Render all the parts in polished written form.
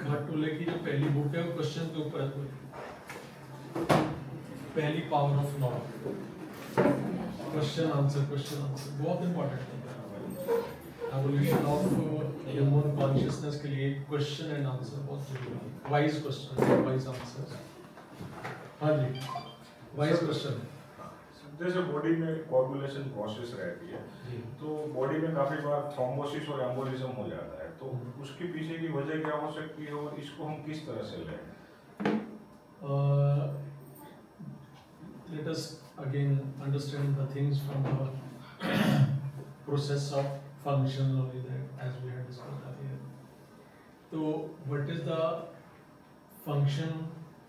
घाटोले की जो पहली बुक है वो क्वेश्चन के ऊपर है पूरी। पहली power of not, question answer बहुत इंपॉर्टेंट है। एवोल्यूशन ऑफ ह्यूमन कॉन्शियसनेस के लिए क्वेश्चन एंड आंसर बहुत जरूरी है। Wise question, wise answer. हाँ जी, वाइज क्वेश्चन। जैसे बॉडी में कोगुलेशन प्रोसेस रहती है तो बॉडी में काफी बार थ्रोम्बोसिस और एम्बोलिज्म हो जाता है, तो उसके पीछे की वजह क्या हो सकती है और इसको हम किस तरह से लें? Let us again understand the things from the process of function only, that as we had discussed earlier. So what is the function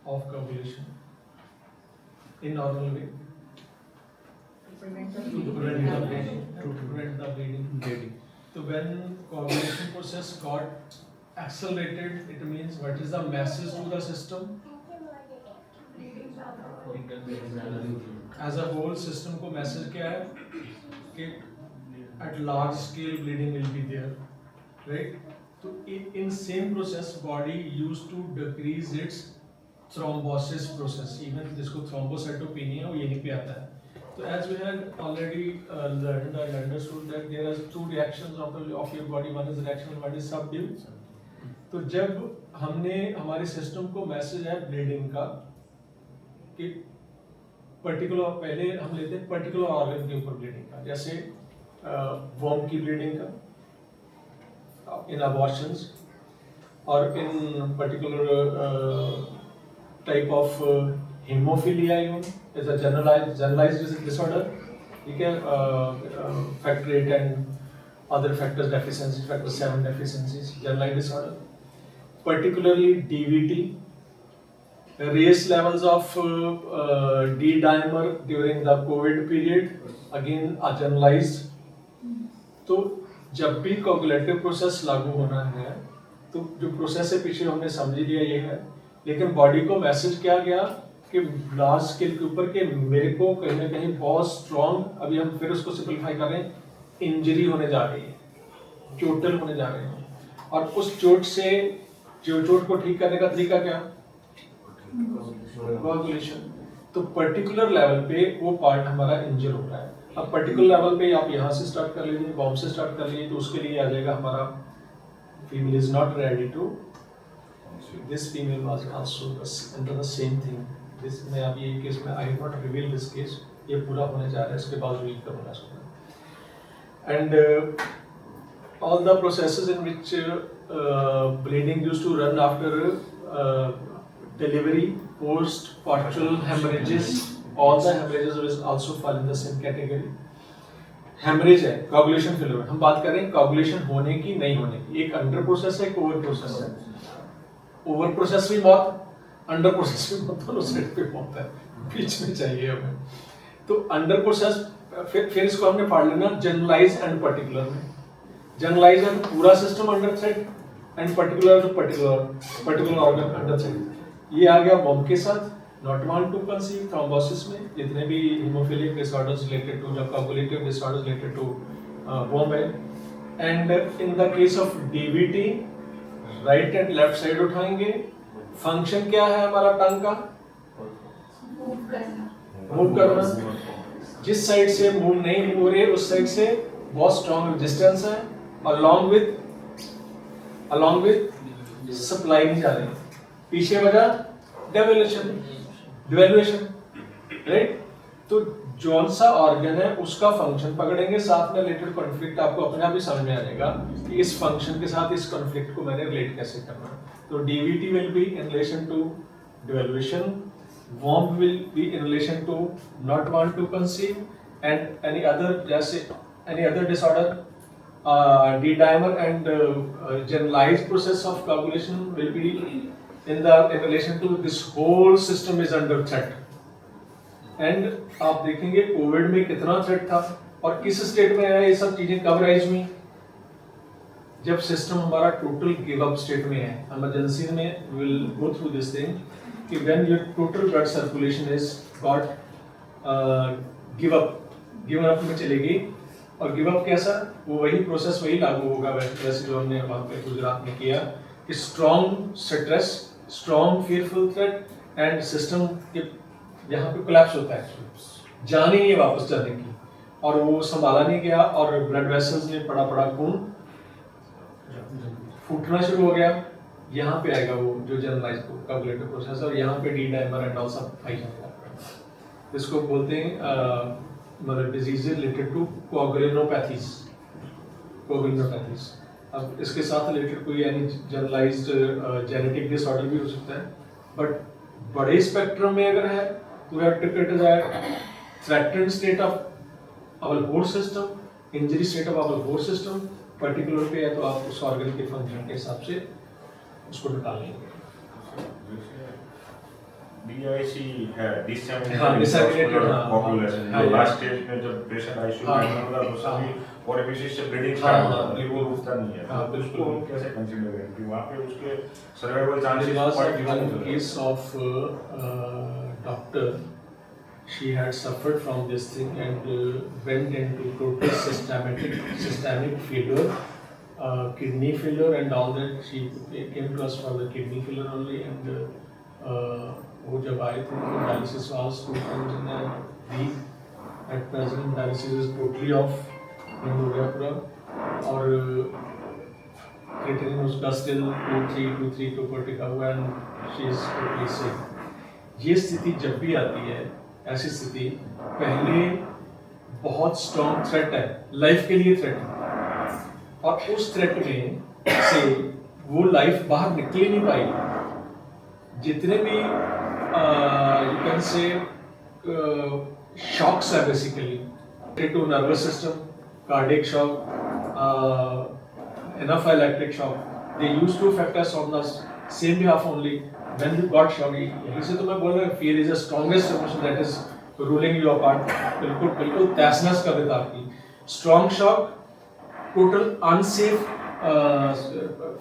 of coagulation in normal way? To prevent the bleeding. So when coagulation process got accelerated, it means what is the message to the system? As a whole system को message क्या है कि at large scale bleeding will be there, right? So in same process body used to decrease its thrombosis process, even जिसको thrombocytopenia है वो यहीं पे आता है। So as we had already learned and understood that there are two reactions of your body, one is reaction and one is subdue. तो जब हमने हमारे सिस्टम को मैसेज है ब्लीडिंग का कि पर्टिकुलर, पहले हम लेते हैं पर्टिकुलर ऑर्गन के ऊपर ब्लीडिंग का, जैसे वॉर्म की ब्लीडिंग का इन अबॉर्शंस और in particular type of hemophilia is a generalized disorder, ठीक है, factor 8 and other factors deficiency, factor 7 deficiencies, generalized disorder, particularly DVT, raise levels of D dimer during the COVID period, again are generalized. तो जब भी coagulative process लागू होना है तो जो प्रोसेस है पीछे हमने समझ लिया ये है, लेकिन बॉडी को मैसेज क्या गया कि लार्ज स्केल के ऊपर के मेरे को कहीं ना कहीं बहुत स्ट्रॉन्ग, अभी हम फिर उसको सिंपलीफाई कर रहे हैं, इंजरी होने जा रही है, चोटल होने जा रहे हैं, और उस चोट से जो चोट को ठीक करने का तरीका क्या? कोगुलेशन। तो पर्टिकुलर लेवल पे वो पार्ट हमारा इंजर हो रहा है। अब पर्टिकुलर लेवल पे आप यहाँ से स्टार्ट कर लीजिए, बॉम्ब से स्टार्ट कर लीजिए, तो उसके लिए आ जाएगा हमारा female is not ready to, this female was also under the same thing. This मैं अब ये केस में I have not reveal this case, ये पूरा होने जा रहा है, इसके बाद रिवील करूँगा इसको। And all the processes in which bleeding used to run after delivery, post-partum hemorrhages, all the hemorrhages will also fall in the same category. Hemorrhage है, coagulation failure। हम बात कर रहे हैं coagulation होने की नहीं होने की, एक अंडर प्रोसेस है, एक ओवर प्रोसेस है। ओवर प्रोसेस भी मौत, अंडर प्रोसेस भी मौत, दोनों साइड पे मौत है, बीच में चाहिए हमें। तो अंडर प्रोसेस फिर इसको हमने पढ़ लेना जनरलाइज एंड पर्टिकुलर में। जनरलाइज है पूरा system under threat and particular organ under threat. ये आ गया बॉम्ब के साथ, not want to conceive, thrombosis में जितने भी हीमोफिलिक डिसऑर्डर्स रिलेटेड टू या coagulative disorders related to womb है। And in the case of DVT right and left side उठाएंगे। फंक्शन क्या है हमारा टंग का? मूव करना। जिस साइड से मूव नहीं हो रही है उस साइड से बहुत स्ट्रॉन्ग रेजिस्टेंस है, along with सप्लाई नहीं जा रही, पीछे वजह डेवल्यूशन, राइट? तो जौन सा ऑर्गन है उसका फंक्शन पकड़ेंगे, साथ में रिलेटेड कॉन्फ्लिक्ट आपको अपने आप ही समझ में आ जाएगा कि इस फंक्शन के साथ इस कॉन्फ्लिक्ट को मैंने रिलेट कैसे करना है। तो DVT will be in relation to devolution, womb will be in relation to not want to conceive, and any other disorder, D dimer and generalized process of coagulation will be in relation to this whole system is under threat. And आप देखेंगे Covid में कितना threat था और किस state में है, ये सब चीजें कब राइज हुई? जब सिस्टम हमारा टोटल गिव अप स्टेट में है। इमरजेंसी में will go through this thing कि when your total blood circulation is got given up में चलेगी, और गिव अप कैसा? वो वही प्रोसेस वही लागू होगा वैसे जो हमने वहाँ पे गुजरात में किया कि strong stress, strong fearful threat and system के यहाँ पे कोलैप्स होता है, जान ही नहीं है वापस जाने की, और वो संभाला नहीं गया और ब्लड वेसल्स में पड़ा पड़ा खून फूटना शुरू हो गया। यहाँ पे आएगा वो जो जनरलाइज कोगुलेटिव प्रोसेस, और यहाँ पे डी डाइमर एंड ऑल सब पाई जाएगा। इसको बोलते हैं मतलब डिजीज रिलेटेड टू कोगुलिनोपैथीज। अब इसके साथ रिलेटेड कोई यानी जनरलाइज्ड जेनेटिक डिसऑर्डर भी हो सकता है, बट बड़े स्पेक्ट्रम में अगर है तो we have to criticize threatened state of our whole system, injury state of our whole system particular पे है तो आप उस ऑर्गन के फंक्शन के हिसाब से उसको निकाल लेंगे। DIC है, हाँ, disseminated हाँ, coagulation, हाँ, जो हाँ, लास्ट स्टेज में जब पेशेंट आईसीयू हाँ, में होता है तो सभी ओरिफिस से ब्लीडिंग हाँ, स्टार्ट हाँ, होता है, वो रुकता नहीं है, हाँ, तो उसको हम कैसे कंसीडर करें कि वहाँ पे उसके survival chances one case of doctor, she had suffered from this thing and went into total systemic failure, kidney failure and all that. She came to us for the kidney failure only, and वो जब आए थे तो dialysis was 2 times in a week. At present dialysis is totally off, बंद हो गया पूरा, और क्रिएटिनिन उसका स्टिल 2.3 के ऊपर टिका हुआ है एंड शी इज टोटली सिक। ये स्थिति जब भी आती है, ऐसी स्थिति पहले बहुत स्ट्रॉन्ग थ्रेट है, लाइफ के लिए थ्रेट है, और उस थ्रेट में से वो लाइफ बाहर निकल ही नहीं पाई। जितने भी यू कैन से शॉक्स है basically to nervous system, cardiac shock, anaphylactic shock, they used to affect us on the same behalf only when you got shock। यही से तो मैं बोल रहा हूँ fear is the strongest emotion that is ruling you apart। बिल्कुल बिल्कुल तहस-नहस कर देता आपकी। Strong shock, total unsafe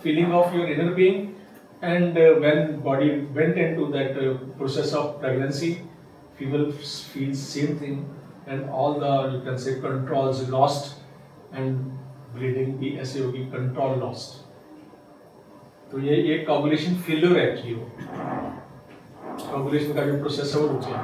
feeling of your inner being, and when body went into that process of pregnancy, people feel same thing, and all the you can say controls lost, and bleeding भी ऐसे होगी, control lost. तो ये coagulation failure है actually, वो coagulation का जो process है वो रुक गया।